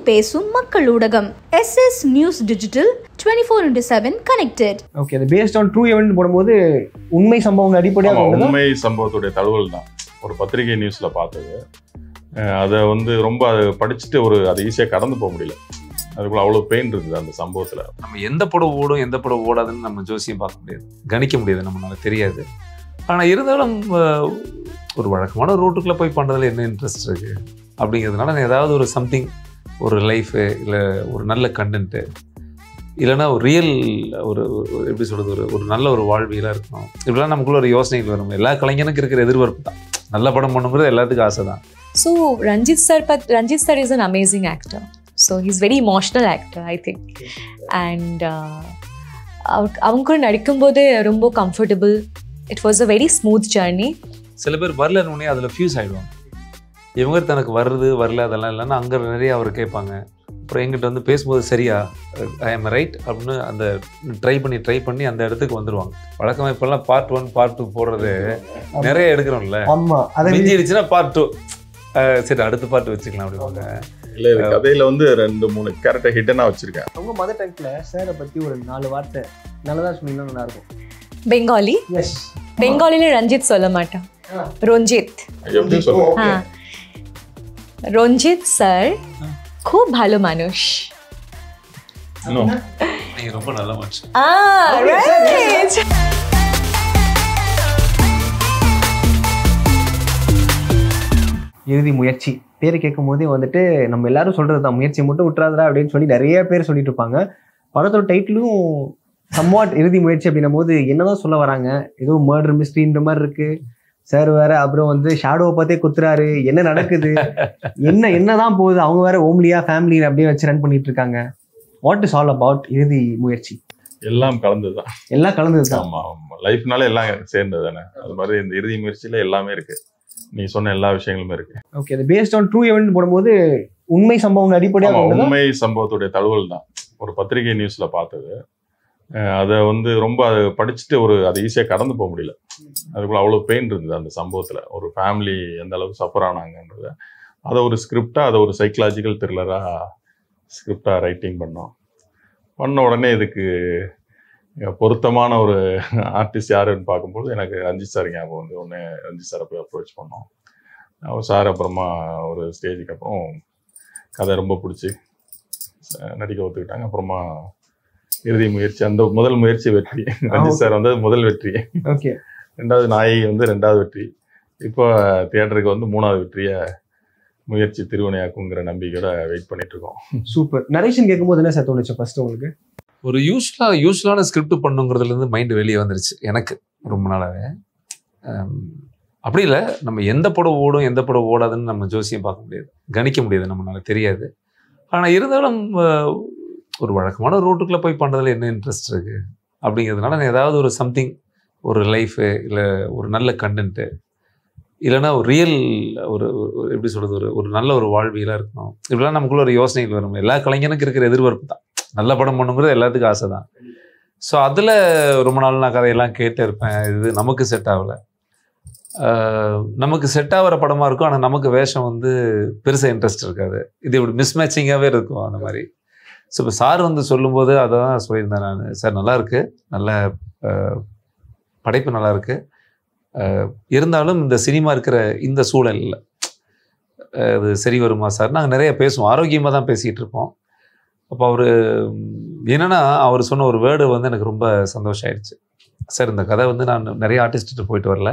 பேசும் மக்கள் ஊடகம் SS News Digital 24/7 connected. Okay, the based on true event போடும்போது உண்மை சம்பவங்கள் அடிப்படையாக உண்மை சம்பவத்துடைய தழுவல் தான் ஒரு பத்திரிகை நியூஸ்ல பார்த்தது. அதை ரொம்ப படிச்சுட்டு அது ஈஸியாக கடந்து போக முடியல. அதுக்குள்ள அவ்வளோ பெயின் இருக்குது அந்த சம்பவத்தில். நம்ம எந்த படம் ஓடும் எந்த படம் ஓடாதுன்னு நம்ம ஜோசியம் பார்க்க முடியாது, கணிக்க முடியாது, நம்மளால தெரியாது. ஆனால் இருந்தாலும் ஒரு வழக்கமான ரோட்டுக்குள்ளே போய் பண்ணுறதுல என்ன இன்ட்ரெஸ்ட் இருக்குது அப்படிங்கிறதுனால ஏதாவது ஒரு சம்திங், ஒரு லைஃபு இல்லை ஒரு நல்ல கண்டென்ட்டு இல்லைன்னா ஒரு ரியல் ஒரு எப்படி சொல்கிறது ஒரு நல்ல ஒரு வாழ்வியலாக இருக்கணும். இப்படிலாம் நமக்குள்ள ஒரு யோசனைகள் வரும். எல்லா கலைஞனுக்கு இருக்கிற எதிர்பார்ப்பு தான் நல்ல படம் பண்ணுங்கிறது எல்லாத்துக்கும் ஆசை தான். So Ranjit sir is an amazing actor. So he's very emotional actor, I think. And அவங்க கூட நடிக்கும்போது ரொம்ப comfortable. It was a very smooth journey. சில பேர் வரலன்னு அதில் ஃபியூஸ் ஆகிடுவாங்க. இவங்க தனக்கு வருது வரல அதெல்லாம் இல்லைன்னா அங்கே நிறைய அவர் கேட்பாங்க. அப்புறம் எங்கிட்ட பேசும்போது சரியா ஐ எம் ரைட் அப்படின்னு அந்த ட்ரை பண்ணி அந்த இடத்துக்கு வந்துடுவாங்க. வழக்கமாக இப்போல்லாம் பார்ட் 1 பார்ட் 2 போடுறது நிறைய எடுக்கிறோம்ல. மிஞ்சிடுச்சுன்னா பார்ட் 2 சரி அடுத்த பார்ட் வச்சுக்கலாம் அப்படிவாங்க. இல்லை இது கதையில் 2-3 கேரக்டர் ஹிட்டனாக வச்சுருக்கேன். உங்கள் மதர் டங்கில் சாரை பற்றி ஒரு 4 வார்த்தை நல்லதாக சொன்னீங்கன்னா நல்லாயிருக்கும். பெங்காலி? எஸ். பெங்காலில ரஞ்சித் சொல்ல மாட்டான், রঞ্জিত. எப்படி சொல்லுங்க? রঞ্জিত স্যার খুব ভালো মানুষ. நீங்க ரொம்ப நல்ல மனுஷன். রাইট. இறுதி முயற்சி பேர் கேட்கும் போதே நம்ம எல்லாரும் சொல்றது தான், முயற்சியை மட்டும் விட்டுறாதா அப்படின்னு சொல்லி நிறைய பேர் சொல்லிட்டு இருப்பாங்க. படத்தோட டைட்டிலும் சம்வாட் இறுதி முயற்சி அப்படின்னும் போது என்னதான் சொல்ல வராங்க? ஏதோ மர்டர் மிஸ்ட்ரின்ற மாதிரி இருக்கு. சார் வேற அப்புறம் ஷேடோவை பார்த்தே குத்துறாரு. என்ன நடக்குது, என்னதான் போகுது? அவங்க வேற ஓம்லியா ஃபேமிலி அப்படியே வச்சு ரன் பண்ணிட்டு இருக்காங்க. வாட் இஸ் ஆல் அபவுட் இறுதி முயற்சி? எல்லாம் கலந்துதான். எல்லாம் கலந்துதான். ஆமா, லைஃப்னால எல்லாம் சேர்ந்தது தானே. அது மாதிரி இந்த இறுதி முயற்சியில எல்லாமே இருக்கு. நீ சொன்ன எல்லா விஷயங்களுமே இருக்கு. ஓகே, அது பேஸ்ட் ஆன் ட்ரூ event போடும்போது உண்மை சம்பவங்கள் அடிப்படையாக உண்மை சம்பவத்துடைய தழுவல் தான் ஒரு பத்திரிகை நியூஸ்ல பார்த்தது. அதை ரொம்ப படிச்சுட்டு அதை ஈஸியாக கடந்து போக முடியல. அதுக்குள்ள அவ்வளோ பெயின் இருந்தது அந்த சம்பவத்தில். ஒரு ஃபேமிலி எந்த அளவுக்கு சஃபர் ஆனாங்கன்றத அதை ஒரு ஸ்கிரிப்டாக, அதை ஒரு சைக்கலாஜிக்கல் த்ரில்லராக ஸ்கிரிப்டாக ரைட்டிங் பண்ண உடனே இதுக்கு பொருத்தமான ஒரு ஆர்டிஸ்ட் யாருன்னு பார்க்கும்போது எனக்கு ரஞ்சித் சார் ஞாபகம் ஒன்று. ரஞ்சித் சாரை போய் அப்ரோச் பண்ணோம். அவர் சார் அப்புறமா ஒரு ஸ்டேஜுக்கு அப்புறம் கதை ரொம்ப பிடிச்சி நடிக்க ஒத்துக்கிட்டாங்க. அப்புறமா இறுதி முயற்சி அந்த முதல் முயற்சி வெற்றி. ரஞ்சித் சார் முதல் வெற்றி. ஓகே, 2வது நாயகி 2வது வெற்றி. இப்போ தியேட்டருக்கு 3வது வெற்றியை முயற்சி திருவினையாக்குங்கிற நம்பிக்கையோட வெயிட் பண்ணிட்டு இருக்கோம். சூப்பர். நரேஷன் கேட்கும்போது என்ன சார் தோணுச்சு ஃபர்ஸ்ட் உங்களுக்கு? ஒரு யூஸ்வலான ஸ்கிரிப்ட் பண்ணுங்கிறதுலேருந்து மைண்டு வெளியே வந்துருச்சு எனக்கு ரொம்ப நாளாவே. அப்படி இல்லை, நம்ம எந்த படம் ஓடும் எந்த படம் ஓடாதுன்னு நம்ம ஜோசியம் பார்க்க முடியாது, கணிக்க முடியாது, நம்மளால தெரியாது. ஆனால் இருந்தாலும் ஒரு வழக்கமான ரோட்டுக்குள்ளே போய் பண்ணுறதுல என்ன இன்ட்ரெஸ்ட் இருக்குது அப்படிங்கிறதுனால ஏதாவது ஒரு சம்திங், ஒரு லைஃபு இல்லை ஒரு நல்ல கண்டென்ட்டு இல்லைன்னா ஒரு ரியல் ஒரு எப்படி சொல்கிறது ஒரு நல்ல ஒரு வாழ்வியலாக இருக்கணும். இப்படிலாம் நமக்குள்ள ஒரு யோசனைகள் வரும். எல்லா கலைஞனுக்கு இருக்கிற எதிர்பார்ப்பு தான் நல்ல படம் பண்ணுங்கிறது எல்லாத்துக்கும் ஆசை தான். ஸோ அதில் ரொம்ப நாள் நான் கதையெல்லாம் கேட்டு இருப்பேன். இது நமக்கு செட் ஆகலை. நமக்கு செட் ஆகிற படமாக இருக்கும், ஆனால் நமக்கு வேஷம் பெருசாக இன்ட்ரெஸ்ட் இருக்காது. இது இப்படி மிஸ்மேட்சிங்காகவே இருக்கும் அந்த மாதிரி. ஸோ இப்போ சார் சொல்லும்போது அதை தான் சொல்லியிருந்தேன் நான். சார் நல்லாயிருக்கு, நல்ல படைப்பு நல்லாயிருக்கு, இருந்தாலும் இந்த சினிமா இருக்கிற இந்த சூழலில் அது சரி வருமா சார்? நாங்கள் நிறைய பேசுவோம், ஆரோக்கியமாக தான் பேசிகிட்டு இருப்போம். அப்போ அவர் என்னென்னா அவர் சொன்ன ஒரு வேர்டு எனக்கு ரொம்ப சந்தோஷம் ஆயிடுச்சு. சார் இந்த கதை நான் நிறைய ஆர்டிஸ்ட்டு போயிட்டு வரல,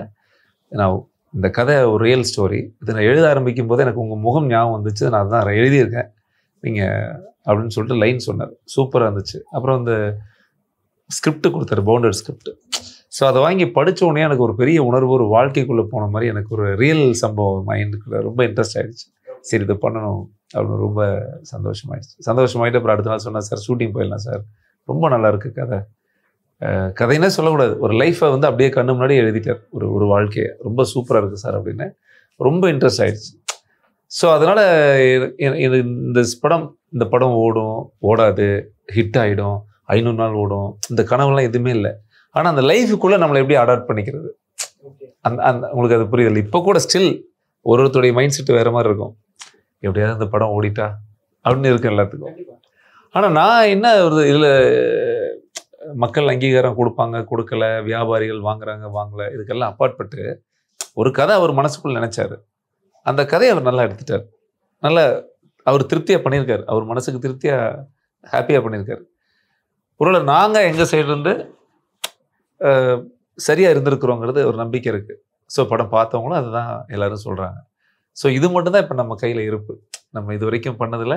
நான் இந்த கதை ஒரு ரியல் ஸ்டோரி, இதை நான் எழுத ஆரம்பிக்கும் போது எனக்கு உங்கள் முகம் ஞாபகம் வந்துச்சு, நான் அதுதான் எழுதியிருக்கேன் நீங்கள் அப்படின்னு சொல்லிட்டு லைன் சொன்னார். சூப்பராக இருந்துச்சு. அப்புறம் இந்த ஸ்கிரிப்ட் கொடுத்தாரு, பவுண்டட் ஸ்கிரிப்ட். ஸோ அதை வாங்கி படித்த உடனே எனக்கு ஒரு பெரிய உணர்வு, ஒரு வாழ்க்கைக்குள்ளே போன மாதிரி எனக்கு ஒரு ரியல் சம்பவம் மைண்டுக்குள்ளே ரொம்ப இன்ட்ரெஸ்ட் ஆகிடுச்சு. சரி இதை பண்ணணும் அப்படின்னு ரொம்ப சந்தோஷமாயிட்டு அப்புறம் அடுத்த நாள் சொன்னேன், சார் ஷூட்டிங் போயிடலாம் சார், ரொம்ப நல்லா இருக்குது கதை. கதைன்னே சொல்லக்கூடாது, ஒரு லைஃப்பை அப்படியே கண்ணு முன்னாடி எழுதிட்டார், ஒரு வாழ்க்கையை. ரொம்ப சூப்பராக இருக்குது சார் அப்படின்னு ரொம்ப இன்ட்ரெஸ்ட் ஆகிடுச்சு. ஸோ அதனால் இந்த படம் ஓடும் ஓடாது, ஹிட் ஆகிடும், 500 நாள் ஓடும், இந்த கனவுலாம் எதுவுமே இல்லை. ஆனால் அந்த லைஃபுக்குள்ளே நம்மளை எப்படி அடாப்ட் பண்ணிக்கிறது, அந்த உங்களுக்கு அது புரியுது. இப்போ கூட ஸ்டில் ஒருத்தருடைய மைண்ட் செட் வேறு மாதிரி இருக்கும். எப்படியாவது அந்த படம் ஓடிட்டா அப்படின்னு இருக்கு எல்லாத்துக்கும். ஆனால் நான் என்ன ஒரு இதில் மக்கள் அங்கீகாரம் கொடுப்பாங்க கொடுக்கல, வியாபாரிகள் வாங்குறாங்க வாங்கலை, இதுக்கெல்லாம் அப்பாற்பட்டு ஒரு கதை அவர் மனசுக்குள்ள நினைச்சாரு. அந்த கதையை அவர் நல்லா எடுத்துட்டார். நல்லா அவர் திருப்தியாக பண்ணியிருக்காரு. அவர் மனசுக்கு திருப்தியாக ஹாப்பியாக பண்ணியிருக்காரு. ஒருவேளை நாங்கள் எங்கள் சைட்லேருந்து சரியாக இருந்திருக்கிறோங்கிறது ஒரு நம்பிக்கை இருக்குது. ஸோ படம் பார்த்தவங்களும் அதுதான் எல்லோரும் சொல்கிறாங்க. ஸோ இது மட்டும்தான் இப்போ நம்ம கையில் இருப்பு. நம்ம இது வரைக்கும் பண்ணதில்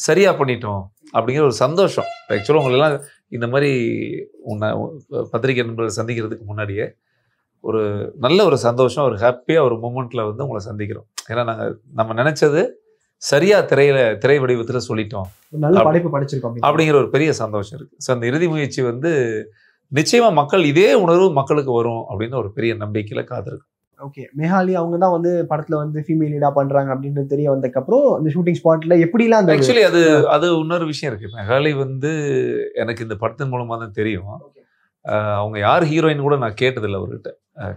சரியாக பண்ணிட்டோம் அப்படிங்கிற ஒரு சந்தோஷம். ஆக்சுவலாக உங்களெல்லாம் இந்த மாதிரி பத்திரிகை நண்பர்கள் சந்திக்கிறதுக்கு முன்னாடியே ஒரு நல்ல ஒரு சந்தோஷம், ஒரு ஹாப்பியாக ஒரு மூமெண்ட்டில் வந்து உங்களை சந்திக்கிறோம். ஏன்னா நம்ம நினச்சது சரியாக திரை வடிவத்தில் சொல்லிட்டோம், நல்ல படைப்பு படிச்சிருக்கோம் அப்படிங்கிற ஒரு பெரிய சந்தோஷம் இருக்குது. ஸோ அந்த இறுதி முயற்சி வந்து நிச்சயமாக மக்கள் இதே உணர்வு மக்களுக்கு வரும் அப்படின்னு ஒரு பெரிய நம்பிக்கையில் காத்திருக்கு. ஓகே, மேகாலி அவங்க தான் வந்து படத்துல வந்து ஃபீமேல் லீடா பண்றாங்க அப்படின்றது தெரிய வந்ததுக்கப்புறம் அந்த ஷூட்டிங் ஸ்பாட்ல எப்படிலாம் அந்த ஆக்சுவலி அது இன்னொரு விஷயம் இருக்கு. மேகாலி வந்து எனக்கு இந்த படத்தின் மூலமா தான் தெரியும். அவங்க யார் ஹீரோயின் கூட நான் கேட்டதில்லை, அவர்கிட்ட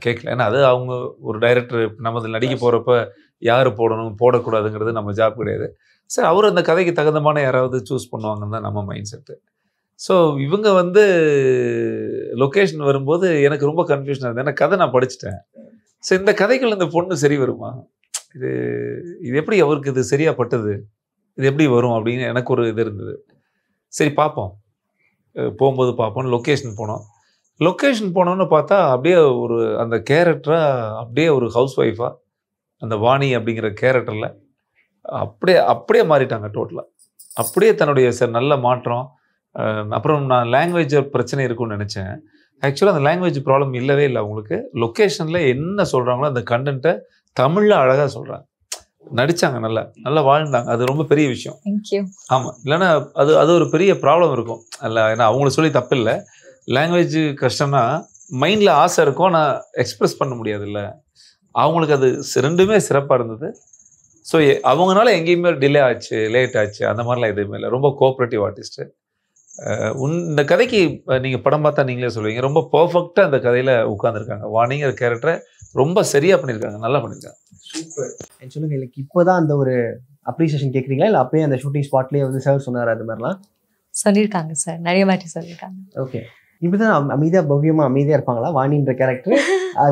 கேட்கல. ஏன்னா அது அவங்க ஒரு டைரக்டர் நம்ம அதில் நடிக்க போறப்ப யார் போடணும் போடக்கூடாதுங்கிறது நம்ம ஜாப் கிடையாது. சார் அவர் அந்த கதைக்கு தகுந்தமான யாராவது சூஸ் பண்ணுவாங்கன்னு தான் நம்ம மைண்ட் செட்டு. ஸோ இவங்க வந்து லொக்கேஷன் வரும்போது எனக்கு ரொம்ப கன்ஃபியூஷனாக இருந்தது. ஏன்னா கதை நான் படிச்சுட்டேன். ஸோ இந்த கதைகள் இந்த பொண்ணு சரி வருமா, இது எப்படி அவருக்கு இது சரியா பட்டது, இது எப்படி வரும் அப்படின்னு எனக்கு ஒரு இது இருந்தது. சரி பார்ப்போம், போகும்போது பார்ப்போம். லொக்கேஷன் போனோம். லொக்கேஷன் போனோன்னு பார்த்தா அப்படியே ஒரு அந்த கேரக்டராக அப்படியே ஒரு ஹவுஸ் ஒய்ஃபாக அந்த வாணி அப்படிங்கிற கேரக்டரில் அப்படியே மாறிட்டாங்க டோட்டலாக. அப்படியே தன்னுடைய நல்ல மாற்றம். அப்புறம் நான் லாங்குவேஜ் பிரச்சனை இருக்குன்னு நினச்சேன். ஆக்சுவலாக அந்த லாங்குவேஜ் ப்ராப்ளம் இல்லவே இல்லை அவங்களுக்கு. லொக்கேஷனில் என்ன சொல்கிறாங்களோ அந்த கண்டென்ட்டை தமிழில் அழகாக சொல்கிறாங்க, நடித்தாங்க, நல்லா வாழ்ந்தாங்க. அது ரொம்ப பெரிய விஷயம். ஆமாம், இல்லைன்னா அது ஒரு பெரிய ப்ராப்ளம் இருக்கும் இல்லை. ஏன்னா அவங்கள சொல்லி தப்பு இல்லை, லாங்குவேஜ் கஷ்டம்னா மைண்டில் ஆசை இருக்கும், ஆனால் எக்ஸ்ப்ரெஸ் பண்ண முடியாது இல்லை. அவங்களுக்கு அது ரெண்டுமே சிறப்பாக இருந்தது. ஸோ அவங்களால எங்கேயுமே டிலே ஆச்சு, லேட் ஆச்சு, அந்த மாதிரிலாம் எதுவுமே இல்லை. ரொம்ப கோஆப்ரேட்டிவ் ஆர்டிஸ்ட்டு. இந்த கதைக்கு நீங்கள் படம் பார்த்தா நீங்களே சொல்லுவீங்க, ரொம்ப பர்ஃபெக்டாக அந்த கதையில் உட்காந்துருக்காங்க. வாணிங்கிற கேரக்டரை ரொம்ப சரியாக பண்ணியிருக்காங்க, நல்லா பண்ணியிருக்காங்க. சூப்பர். சொல்லுங்க, எனக்கு இப்போதான் அந்த ஒரு அப்ரிசியேஷன் கேட்குறீங்களா இல்லை அப்பயே அந்த ஷூட்டிங் ஸ்பாட்லேயே வந்து சார் சொன்னார் அது மாதிரிலாம்? சொல்லியிருக்காங்க சார், நிறைய வாட்டி சொல்லியிருக்காங்க. ஓகே, இப்படிதான் அமைதியாக பவ்யமாக அமைதியாக இருப்பாங்களா வாணின்ற கேரக்டர்?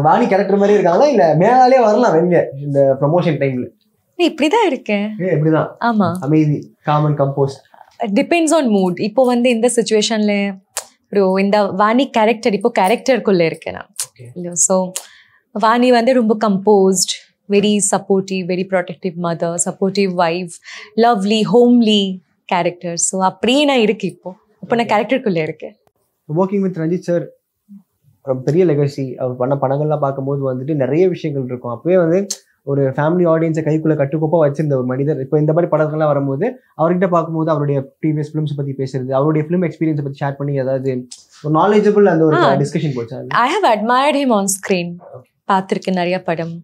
வாணி கேரக்டர் மாதிரி இருக்காங்களா இல்லை மேலாலே வரலாம் வெளியே இந்த ப்ரமோஷன் டைமில்? இப்படிதான் இருக்கேன். இப்படிதான். ஆமா, அமைதி, calm and composed. Depends on mood. இப்போ வந்து இந்த சுச்சுவேஷன்ல இந்த வாணி கேரக்டர் இப்போ கேரக்டருக்குள்ள இருக்கேன் நான். ஸோ வாணி வந்து ரொம்ப composed, very supportive, very protective mother, supportive wife, lovely, homely character. So அப்படியே நான் இருக்கு இப்போ நான் கேரக்டருக்குள்ள இருக்கேன். ஒர்க்கிங் வித் ரஞ்சித் சார் ஒரு பெரிய லெகசி. அவர் பண்ண படங்கள்லாம் பார்க்கும்போது வந்துட்டு நிறைய விஷயங்கள் இருக்கும். அப்பவே வந்து ஒரு ஃபேமிலி ஆடியன்ஸை கைக்குள்ளே கட்டுக்கோப்பாக வச்சிருந்த ஒரு மனிதர். இப்போ இந்த மாதிரி படங்கள்லாம் வரும்போது அவர்கிட்ட பார்க்கும்போது அவருடைய ப்ரீவியஸ் ஃபிலிம்ஸ் பற்றி பேசுறது, அவருடைய ஃபிலிம் எக்ஸ்பீரியன்ஸை பற்றி ஷேர் பண்ணி ஏதாவது ஒரு நாலேஜபிள் அந்த ஒரு டிஸ்கஷன் போச்சு. I have admired him on screen, பார்த்துருக்கேன் நிறைய படம்.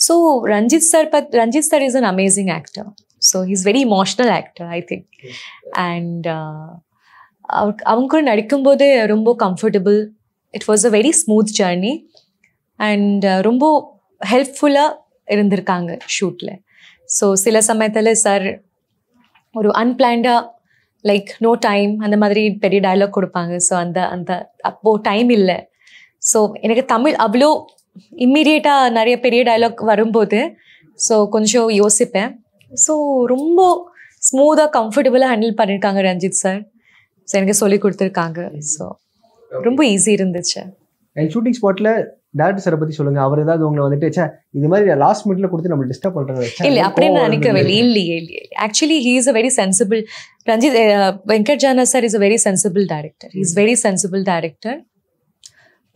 So Ranjith sir is an amazing actor. So he's very emotional actor I think. And அவங்க கூட நடிக்கும்போது ரொம்ப comfortable. It was a very smooth journey and ரொம்ப ஹெல்ப்ஃபுல்லாக இருந்திருக்காங்க ஷூட்டில். ஸோ சில சமயத்தில் சார் ஒரு அன்பிளான்டாக லைக் நோ டைம் அந்த மாதிரி பெரிய டயலாக் கொடுப்பாங்க. ஸோ அந்த அப்போது டைம் இல்லை. ஸோ எனக்கு தமிழ் அவ்வளோ இம்மீடியட்டாக நிறைய பெரிய டயலாக் வரும்போது ஸோ கொஞ்சம் யோசிப்பேன். ஸோ ரொம்ப ஸ்மூத்தாக கம்ஃபர்டபுளாக ஹேண்டில் பண்ணியிருக்காங்க ரஞ்சித் சார். ஸோ எனக்கு சொல்லி கொடுத்துருக்காங்க. ஸோ ரொம்ப ஈஸி இருந்துச்சு. அண்ட் ஷூட்டிங் ஸ்பாட்டில் டேரக்டர் சாரை பற்றி சொல்லுங்கள். அவர் ஏதாவது உங்களை வந்துட்டு இது மாதிரி லாஸ்ட் மினிட்ல கொடுத்து நம்ம டிஸ்டர்ப் பண்ணுறது இல்லை அப்படின்னு நினைக்கவே இல்லையே. Actually he is a very sensible. Ranjith Venkat Jana sir is a very sensible director. He is very sensible director.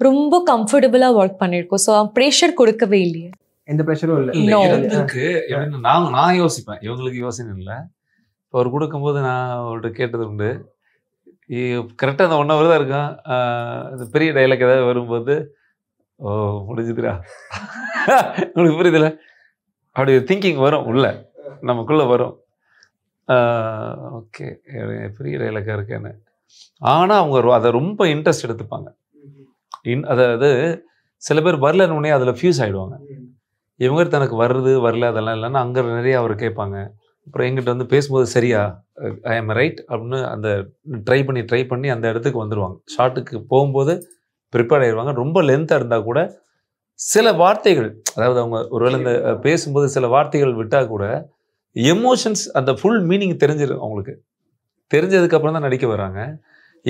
ரொம்ப கம்ஃபர்டபுளாக ஒர்க் பண்ணியிருக்கோம். ஸோ ப்ரெஷர் கொடுக்கவே இல்லையே, எந்த ப்ரெஷரும் இல்லை. இருக்கு நான் யோசிப்பேன், இவங்களுக்கு யோசனை இல்லை. இப்போ அவர் கொடுக்கும்போது நான் அவர்கிட்ட கேட்டது உண்டு, கரெக்டாக அந்த 1 hour தான் இருக்கான். இந்த பெரிய டைலாக் ஏதாவது வரும்போது ஓ முடிஞ்சுதுரா உங்களுக்கு புரியுதுல, அப்படி திங்கிங் வரும் உள்ள, நமக்குள்ளே வரும். ஓகே பெரிய டைலாக்காக இருக்கேன்னு. ஆனால் அவங்க அதை ரொம்ப இன்ட்ரெஸ்ட் எடுத்துப்பாங்க. அதாவது சில பேர் வரலன்னு உடனே அதில் ஃபியூஸ் ஆகிடுவாங்க. இவங்க தனக்கு வருது வரல அதெல்லாம் இல்லைன்னா அங்கே நிறைய அவர் கேட்பாங்க. அப்புறம் எங்கிட்ட வந்து பேசும்போது சரியா ஐ எம் ரைட் அப்படின்னு அந்த ட்ரை பண்ணி அந்த இடத்துக்கு வந்துடுவாங்க. ஷார்ட்டுக்கு போகும்போது ப்ரிப்பேர் ஆயிடுவாங்க. ரொம்ப லென்த்தாக இருந்தால் கூட சில வார்த்தைகள், அதாவது அவங்க ஒருவேளை இந்த பேசும்போது சில வார்த்தைகள் விட்டால் கூட எமோஷன்ஸ் அந்த ஃபுல் மீனிங் தெரிஞ்சிடும் அவங்களுக்கு. தெரிஞ்சதுக்கப்புறம் தான் நடிக்க வராங்க.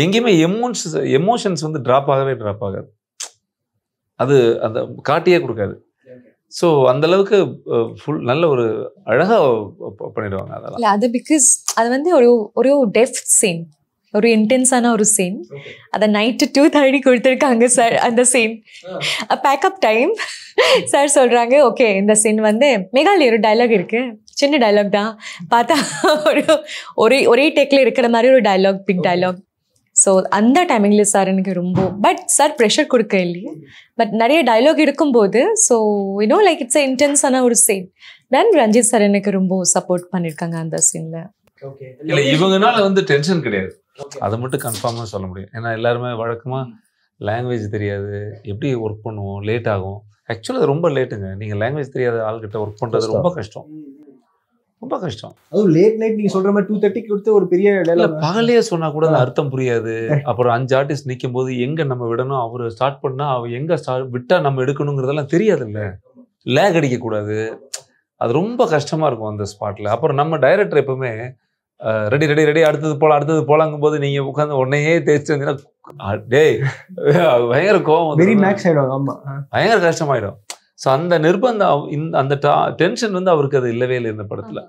எங்கேயுமே எமோஷன்ஸ் வந்து ட்ராப் ஆகாது. அது அந்த காட்டியே கொடுக்காது. ஸோ அந்த அளவுக்கு ஃபுல் நல்ல ஒரு அழகாக பண்ணிடுவாங்க அதெல்லாம். இல்லை, அது பிகாஸ் அது வந்து ஒரு டெஃப் சீன், ஒரு இன்டென்ஸான ஒரு சீன். அதை நைட்டு 2:30 கொடுத்துருக்காங்க சார். அந்த சீன் பேக்கப் டைம் சார் சொல்கிறாங்க, ஓகே இந்த சீன் வந்து மேகாலய ஒரு டைலாக் இருக்குது, சின்ன டைலாக் தான், பார்த்தா ஒரே டேக்கில் இருக்கிற மாதிரி ஒரு டைலாக், பிக் டைலாக். ஸோ அந்த டைமிங்கில் சார் எனக்கு ரொம்ப, பட் சார் ப்ரெஷர் கொடுக்க இல்லையே, பட் நிறைய டைலாக் இருக்கும்போது ஸோ யூனோ லைக் இட்ஸ் இன்டென்ஸான ஒரு சீன். தென் ரஞ்சித் சார் எனக்கு ரொம்ப சப்போர்ட் பண்ணியிருக்காங்க அந்த சீனில். இல்லை, இவங்கனால வந்து டென்ஷன் கிடையாது, அதை மட்டும் கன்ஃபார்மாக சொல்ல முடியும். ஏன்னா எல்லாருமே வழக்கமாக லாங்குவேஜ் தெரியாது, எப்படி ஒர்க் பண்ணுவோம், லேட் ஆகும். ஆக்சுவலாக அது ரொம்ப லேட்டுங்க. நீங்கள் லாங்குவேஜ் தெரியாத ஆள்கிட்ட ஒர்க் பண்ணுறது ரொம்ப கஷ்டம். அதுவும் லேட் நைட் நீங்க சொல்ற மாதிரி 2:30 கொடுத்து ஒரு பெரிய டயலாக் பகலே சொன்னா கூட அந்த அர்த்தம் புரியாது. அப்புறம் 5 ஆர்டிஸ்ட் நிற்கும் போது எங்க நம்ம விடணும், அவரு ஸ்டார்ட் பண்ணா அவ எங்க விட்டா நம்ம எடுக்கணுங்கிறதெல்லாம் தெரியாது இல்ல. லேக் அடிக்க கூடாது, அது ரொம்ப கஷ்டமா இருக்கும் அந்த ஸ்பாட்ல. அப்புறம் நம்ம டைரக்டர் எப்பவுமே ரெடி அடுத்தது போலாங்கும் போது நீங்க உட்காந்து உடனே தேய்ச்சி வந்தீங்கன்னா டேய் பயங்கர கோவம், பயங்கர கஷ்டமாயிடும். ஸோ அந்த நிர்பந்தம், அந்த டென்ஷன் வந்து அவருக்கு அது இல்லவே இல்லை இந்த படத்துல.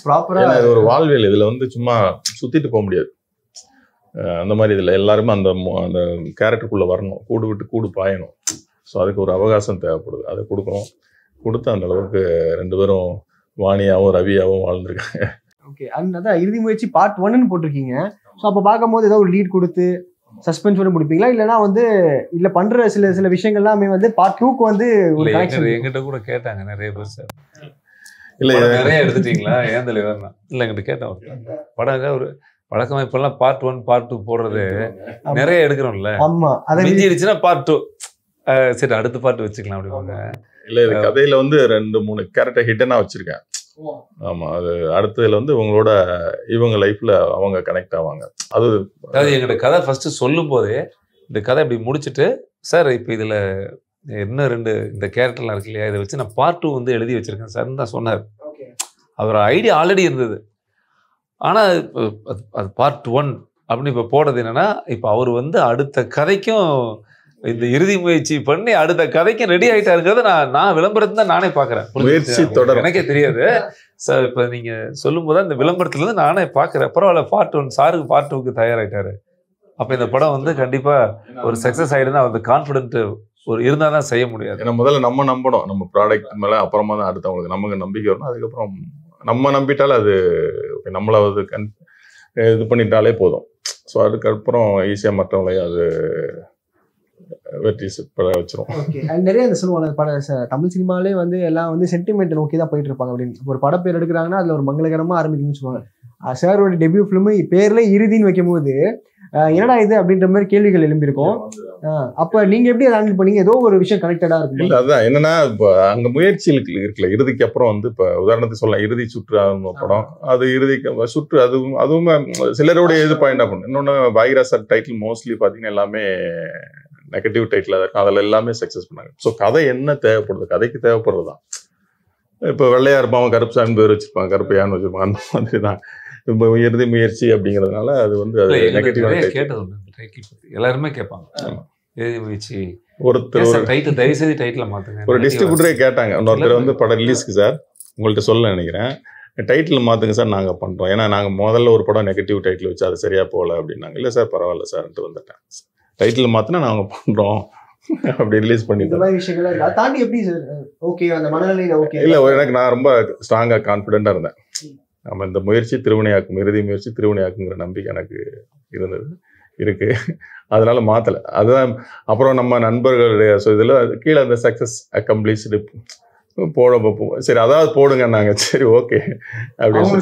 ப்ராப்பரா ஒரு வாழ்வியல் இதுல வந்து சும்மா சுத்திட்டு போக முடியாது. அந்த மாதிரி இதுல எல்லாருமே அந்த கேரக்டருக்குள்ள வரணும், கூடு விட்டு கூடு பாயணும். ஸோ அதுக்கு ஒரு அவகாசம் தேவைப்படுது, அதை கொடுக்கணும். கொடுத்து அந்த அளவுக்கு 2 பேரும் வாணியாவும் ரவியாவும் வாழ்ந்துருக்காங்க. ஓகே, அதான் இறுதி முயற்சி பார்ட் 1ன்னு போட்டிருக்கீங்க. ஸோ அப்போ பார்க்கும்போது ஏதாவது ஒரு லீட் கொடுத்து சஸ்பென்ஸ் பண்ணி முடிப்பீங்களா, இல்லைன்னா வந்து இல்ல பண்ற சில விஷயங்கள்லாமே வந்து பார்ட் 2க்கு வந்து ஒரு கனெக்ஷன்? எங்கிட்ட கூட கேட்டாங்க நிறைய பேர், சார் இல்ல நிறைய எடுத்துட்டீங்களா ஏன் தலைவர்னா. இல்ல எங்கிட்ட கேட்டேன், படம் ஒரு வழக்கமா இப்பெல்லாம் பார்ட் 1 பார்ட் 2 போடுறது நிறைய எடுக்கிறோம்ல. ஆமா, அதை மிஞ்சிடுச்சுன்னா பார்ட் 2 சரி அடுத்த பார்ட் வச்சுக்கலாம் அப்படிவாங்க. இல்ல இது கதையில வந்து 2-3 கேரக்டர் ஹிட்டனா வச்சிருக்கேன். ஆமா, அது அடுத்ததுல வந்து இவங்க லைஃப்ல அவங்க கனெக்ட் ஆவாங்க. அதாவது எங்கிட்ட கதை ஃபர்ஸ்ட் சொல்லும் போதே இந்த கதை இப்படி முடிச்சுட்டு, சார் இப்போ இதுல இன்னும் 2 இந்த கேரக்டர்லாம் இருக்கு இல்லையா, இதை வச்சு நான் பார்ட் 2 வந்து எழுதி வச்சிருக்கேன் சார்ன்னு தான் சொன்னார். அவர் ஐடியா ஆல்ரெடி இருந்தது. ஆனா அது பார்ட் 1 அப்படின்னு இப்போ போடுறது என்னன்னா, இப்போ அவர் வந்து அடுத்த கதைக்கும் இந்த இறுதி முயற்சி பண்ணி அடுத்த கதைக்கும் ரெடி ஆயிட்டாருங்கிறத நான் விளம்பரத்துல தான் நானே பாக்குறேன். முயற்சி தொடர் எனக்கே தெரியாது சார். இப்ப நீங்க சொல்லும் போது இந்த விளம்பரத்துல இருந்து நானே பாக்குறேன். பரவாயில்ல, பார்ட் 1 சாருக்கு பார்ட் 2க்கு தயாராயிட்டாரு. அப்ப இந்த படம் வந்து கண்டிப்பா ஒரு சக்சஸ் ஆயிடுனா அந்த கான்பிடென்ட் ஒரு இருந்தா தான் செய்ய முடியாது. ஏன்னா முதல்ல நம்ம நம்பணும் நம்ம ப்ராடக்ட் மேல, அப்புறமா தான் அடுத்தவங்களுக்கு நமக்கு நம்பிக்கை வரணும். அதுக்கப்புறம் நம்ம நம்பிட்டாலும் அது நம்மள இது பண்ணிட்டாலே போதும். ஸோ அதுக்கப்புறம் ஈஸியா மற்றவங்களையும் அது வெற்றி வச்சிரும். நிறைய சொல்லுவாங்க தமிழ் சினிமாலே வந்து எல்லாம் வந்து சென்டிமெண்ட் நோக்கி தான் போயிட்டு இருப்பாங்க அப்படின்னு. ஒரு படம் பேர் எடுக்கிறாங்கன்னா அதுல ஒரு மங்களகரமா ஆரம்பிக்கணும்னு சொல்லுவாங்க. சாரோட டெபியூ ஃபிலிம் பேர்ல இறுதின்னு வைக்கும் போது என்னடா இது அப்படின்ற மாதிரி கேள்விகள் எழும்பியிருக்கும். அப்ப நீங்க எப்படி அதை ஹேண்டில் பண்ணீங்க? ஏதோ ஒரு விஷயம் கனெக்டடா இருக்கு. இல்ல அதான் என்னன்னா, இப்ப அங்க முயற்சி இருக்குல்ல, இறுதிக்கு அப்புறம் வந்து இப்ப உதாரணத்துக்கு சொல்லலாம், இறுதி சுற்று படம், அது இறுதிக்கு சுற்று, அதுவும் சிலருடைய இது பாயிண்ட் ஆகும். இன்னொன்னு பாக்யராஜ் சார் டைட்டில் மோஸ்ட்லி பாத்தீங்கன்னா எல்லாமே நெகட்டிவ் டைட்டில் இருக்கும். அதில் எல்லாமே சக்ஸஸ் பண்ணாங்க. ஸோ கதை என்ன தேவைப்படுது, கதைக்கு தேவைப்படுறது தான். இப்போ வெள்ளையா இருப்பான், கருப்புசாமி பேர் வச்சிருப்பான், கருப்பையான்னு வச்சிருப்பான், அந்த மாதிரி தான் இப்போ இறுதி முயற்சி அப்படிங்கிறதுனால அது வந்து நெகட்டிவ் எல்லாருமே கேட்பாங்க. இறுதி முயற்சி ஒருத்தர் டைட்டில் தயவு செய்து டைட்டில் மாற்றுங்க. ஒரு டிஸ்ட்ரிபியூட்டரே கேட்டாங்க, இன்னொருத்தர் வந்து படம் ரிலீஸ்க்கு சார் உங்கள்கிட்ட சொல்ல நினைக்கிறேன், டைட்டில் மாற்றுங்க சார், நாங்கள் பண்ணுறோம். ஏன்னா நாங்கள் முதல்ல ஒரு படம் நெகட்டிவ் டைட்டில் வச்சு அது சரியாக போகல அப்படின்னாங்க. இல்லை சார் பரவாயில்ல சார்ன்ட்டு வந்துட்டேன். டைட்டில் மாற்றினா நாங்கள் பண்ணுறோம் அப்படி ரிலீஸ் பண்ணிட்டோம். தாண்டி எப்படி சார் ஓகே அந்த மனநிலையில ஓகே இல்லை, எனக்கு நான் ரொம்ப ஸ்ட்ராங்காக கான்ஃபிடென்ட்டாக இருந்தேன். நம்ம இந்த முயற்சி திருவினையாக்கும், இறுதி முயற்சி திருவினையாக்குங்கிற நம்பிக்கை எனக்கு இருக்கு. அதனால மாற்றலை. அதுதான் அப்புறம் நம்ம நண்பர்களுடைய இதில் கீழே அந்த சக்ஸஸ் அக்கம்ப்ளீஷ்டு சரி அதாவது போடுங்க நாங்கள், சரி ஓகே அப்படின்னு.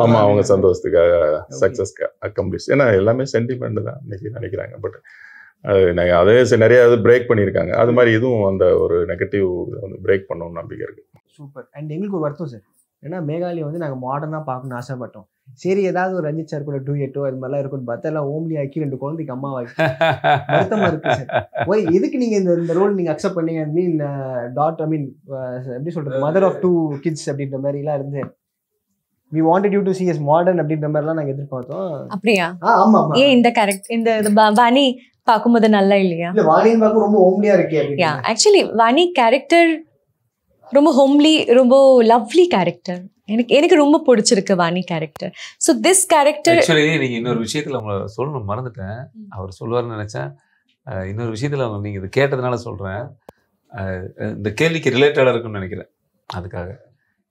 ஆமாம், அவங்க சந்தோஷத்துக்காக சக்ஸஸ் அக்கம்ப்ளீஷ். ஏன்னா எல்லாமே சென்டிமெண்ட் தான் இன்னைக்கு நினைக்கிறாங்க. பட் அது அதே நிறைய இது பிரேக் பண்ணியிருக்காங்க. அது மாதிரி இதுவும் அந்த ஒரு நெகட்டிவ் வந்து பிரேக் பண்ணணும்னு நம்பிக்கை இருக்கு. சூப்பர். அண்ட் எங்களுக்கு ஒரு வருத்தம் சார், ஏன்னா மேகாலி வந்து நாங்கள் மாடர்னாக பார்க்கணும்னு ஆசைப்பட்டோம். சரி ஏதாவது ஒரு ரஞ்சித் சார் கூட டூயட்டோ அது மாதிரிலாம் இருக்குன்னு பார்த்தா எல்லாம் ஹோம்லி ஆக்கி 2 குழந்தைக்கு அம்மாவாக்கி வருத்தமாக இருக்கு சார். ஓய் எதுக்கு நீங்கள் இந்த ரோல் நீங்கள் அக்செப்ட் பண்ணீங்க? எப்படி சொல்கிறது, மதர் ஆஃப் 2 kids அப்படின்ற மாதிரிலாம் இருந்து we wanted you to see as modern அப்படின்ற மாதிரிலாம் நாங்கள் எதிர்பார்த்தோம். அப்படியா? ஆமா ஏன் இந்த கேரக்டர் இந்த வாணி பார்க்கும்போது நல்லா இல்லையா? இல்லை வாணின்னு பார்க்க ரொம்ப ஹோம்லியாக இருக்கே. ஆக்சுவலி வாணி கேரக்டர் ரொம்ப ஹோம்லி, ரொம்ப லவ்லி கேரக்டர். எனக்கு ரொம்ப பிடிச்சிருக்கு Vani character. So this character actually நீங்கள் இன்னொரு விஷயத்தில் உங்களை சொல்லணும் மறந்துட்டேன். அவர் சொல்லுவார்னு நினச்சேன். இன்னொரு விஷயத்தில் நீங்கள் இது கேட்டதுனால சொல்கிறேன். இந்த கேள்விக்கு ரிலேட்டடாக இருக்குன்னு நினைக்கிறேன் அதுக்காக.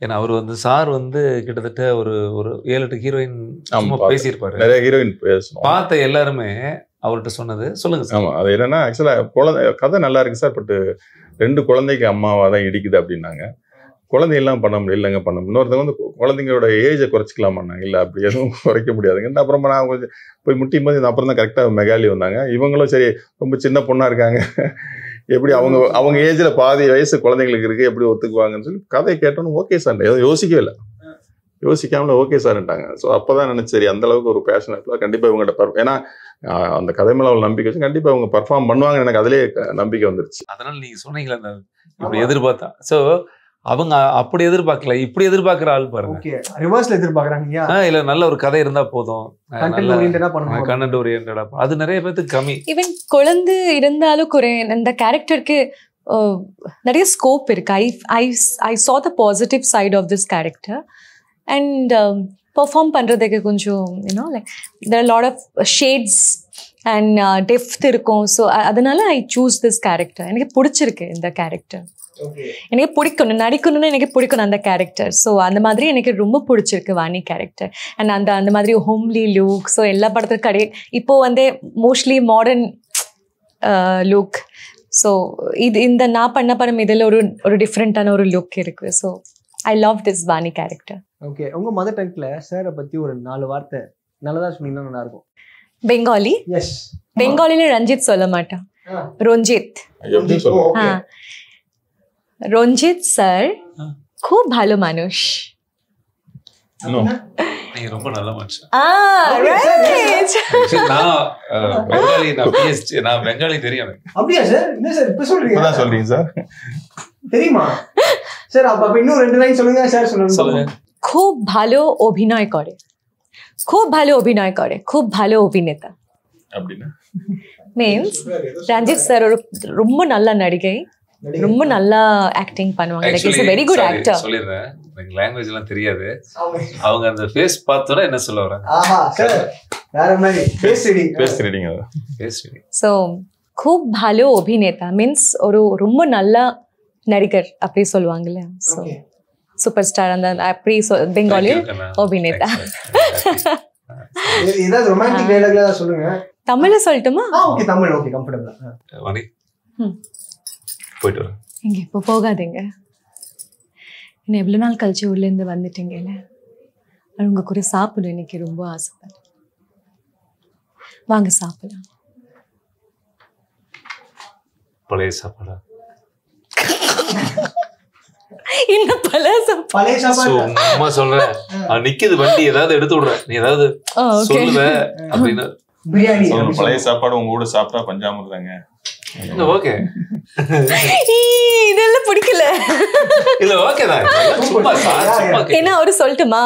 ஏன்னா அவர் வந்து சார் வந்து கிட்டத்தட்ட ஒரு 7-8 ஹீரோயின் பேசியிருப்பாரு. நிறைய ஹீரோயின் பேசணும் பார்த்த எல்லாருமே அவர்கிட்ட சொன்னது சொல்லுங்க சார். ஆமாம், அது என்னன்னா ஆக்சுவலாக கதை நல்லா இருக்கு சார், பட் 2 குழந்தைக்கு அம்மாவாக தான் இடிக்குது அப்படின்னாங்க. குழந்தையெல்லாம் பண்ண முடியலங்க, இன்னொருத்தவங்க வந்து குழந்தைங்களோட ஏஜை குறைச்சிக்கலாமான்னாங்க. இல்லை அப்படி எதுவும் குறைக்க முடியாதுங்க. அப்புறமா நான் கொஞ்சம் போய் முட்டியும் போது அப்புறம் தான் கரெக்டாக மெகாலி வந்தாங்க. இவங்களும் சரி ரொம்ப சின்ன பொண்ணாக இருக்காங்க, எப்படி அவங்க ஏஜில் பாதி வயசு குழந்தைங்களுக்கு இருக்குது, எப்படி ஒத்துக்குவாங்கன்னு சொல்லி கதையை கேட்டோன்னு ஓகே சார், எதுவும் யோசிக்கவே இல்லை, யோசிக்காமல ஓகே சார்ட்டாங்க. ஸோ அப்போ தான் நினச்சி சரி அந்தளவுக்கு ஒரு பேஷனேட்டில் கண்டிப்பாக இவங்கள்ட்ட ஏன்னா அந்த கதை மேலே அவ்வளோ நம்பிக்கை வச்சு கண்டிப்பாக அவங்க பர்ஃபார்ம் பண்ணுவாங்க. எனக்கு அதிலே நம்பிக்கை வந்துருச்சு. அதனால் நீங்கள் சொன்னீங்களா அந்த இப்படி எதிர்பார்த்தா. ஸோ அவங்க அப்படி எதிர்பார்க்கல, இப்படி எதிர்பார்க்குற ஆள் பாருங்க. ரிவர்ஸ்ல எதிர்பார்க்குறாங்க. இல்லை நல்ல ஒரு கதை இருந்தால் போதும், கண்டென்ட் ஓரியன்டா. அது நிறைய பேருக்கு கம்மி. ஈவன் குழந்தை இருந்தாலும் இந்த கேரக்டருக்கு நிறைய ஸ்கோப் இருக்கு. ஐ saw the positive side of this character and perform பண்றதுக்கு கொஞ்சம் like there are a lot of shades and depth இருக்கும். ஸோ அதனால ஐ சூஸ் திஸ் கேரக்டர். எனக்கு பிடிச்சிருக்கு இந்த கேரக்டர். எனக்கு பிடிக்கணும், நடிக்கணும்னு எனக்கு பிடிக்கணும் அந்த கேரக்டர். ஸோ அந்த மாதிரி எனக்கு ரொம்ப பிடிச்சிருக்கு வாணி கேரக்டர். அண்ட் அந்த மாதிரி ஹோம்லி லுக். ஸோ எல்லா படத்துக்கும் இப்போ வந்து மோஸ்ட்லி மாடர்ன் லுக். ஸோ இந்த நான் பண்ண படம் இதில் ஒரு டிஃப்ரெண்ட்டான ஒரு லுக் இருக்கு. So I love this Vani character. Okay, உங்க மதர் டங்க்ல சாரை பத்தி ஒரு 4 வார்த்தை நல்லதா சொன்னீங்கன்னா நல்லா இருக்கும். பெங்காலி? எஸ். பெங்காலில ரஞ்சித் சொல்ல மாட்டான், রঞ্জিত. রঞ্জিত স্যার খুব ভালো মানুষ. நீங்க ரொம்ப நல்ல மனுஷன். நான் பெங்காலி தெரியும். அப்படியா சார்? என்ன சார் இப்ப சொல்றீங்க? சொல்றீங்க சார், தெரியுமா சார்? அப்ப இன்னும் 2 லைன் சொல்லுங்க சார். சொல்லுங்க. খুব ভালো অভিনয় করে, খুব ভালো অভিনয় করে, খুব ভালো অভিনেতা. அப்படின்னா மீன்ஸ் ரஞ்சித் சார் ரொம்ப நல்ல நடிகை, ரொம்ப நல்லா ஆக்டிங் பண்ணுவாங்க. Like is a very good actor. சொல்லிறேன், எனக்கு லாங்குவேஜ் எல்லாம் தெரியாது. அவங்க அந்த ஃபேஸ் பார்த்தோட என்ன சொல்ல வராங்க? ஆஹா சார் வேற மாதிரி ஃபேஸ் ரீடிங். சோ খুব ভালো অভিনেতা மீன்ஸ் ஒரு ரொம்ப நல்ல நடிகர் அப்படி சொல்லுவாங்கல்ல. சோ சூப்பர் ஸ்டார் அந்த அப்படி பெங்காலி அபிநேதா. ஏதாவது ரொமான்டிக் டயலாக்ல சொல்லுங்க. தமிழ்ல சொல்லட்டுமா? ஓகே, தமிழ் ஓகே, கம்ஃபர்ட்டபிளா. வாணி போயிட்டு வரேன். இங்க இப்போ போகாதீங்க. இன்னும் எவ்வளவு நாள் கழிச்சு உள்ள இருந்து வந்துட்டீங்கல்ல, உங்க கூட சாப்பிட இன்னைக்கு ரொம்ப ஆசைப்படுறேன். வாங்க சாப்பிடலாம். பழைய சாப்பாடா? என்ன பழைய சாப்பாடு? சும்மா சொல்றேன். நிக்குது வண்டி, ஏதாவது எடுத்து விடுறேன், நீ ஏதாவது சொல்லுவ அப்படின்னு. பிரியாணி பழைய சாப்பாடு உங்க கூட சாப்பிட்டா பஞ்சாமிர்தாங்க. ஓகே, இதெல்லாம் பிடிக்கல. இல்ல ஓகேதான். ஏன்னா அவரு சொல்லட்டுமா,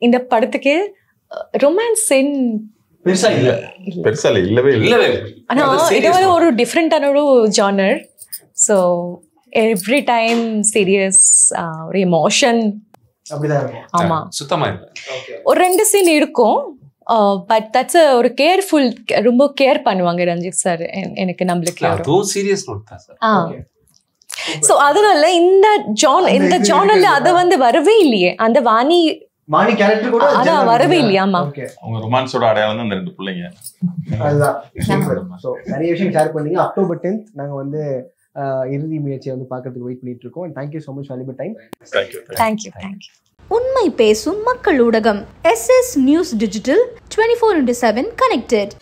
இந்த படத்துக்கு ரொமான்ஸ் சீன் பெருசா இல்லவே இல்லவே. ஆனா இது வந்து ஒரு டிஃப்ரெண்டான ஒரு genre. So every time serious, ஒரு எமோஷன் அப்படிதான் இருக்கும். ஆமா, சுத்தமா இல்ல. ஒரு 2 சீன் இருக்கும், பட் தட்ஸ் ஒரு கேர்ஃபுல், ரொம்ப கேர் பண்ணுவாங்க ரஞ்சித் சார். எனக்கு நம்மளுக்கு அதுவும் சீரியஸ் நோட் தான் சார். ஸோ அதனால இந்த ஜானர்ல அது வந்து வரவே இல்லையே. அந்த வாணி கேரக்டர் கூட அதான் வரவே இல்லையா? ஆமா, உங்க ரொமான்ஸோட அடையாளம் தான் இந்த 2 பிள்ளைங்க. அதுதான். சோ நிறைய விஷயம் ஷேர் பண்ணீங்க. அக்டோபர் 10th நாங்க வந்து இறுதி முயற்சியை வந்து பார்க்கறதுக்கு வெயிட் பண்ணிட்டு இருக்கோம். And thank you so much for your time. Thank you. உண்மை பேசும் மக்கள் ஊடகம் SS நியூஸ் டிஜிட்டல் 24/7 கனெக்டட்.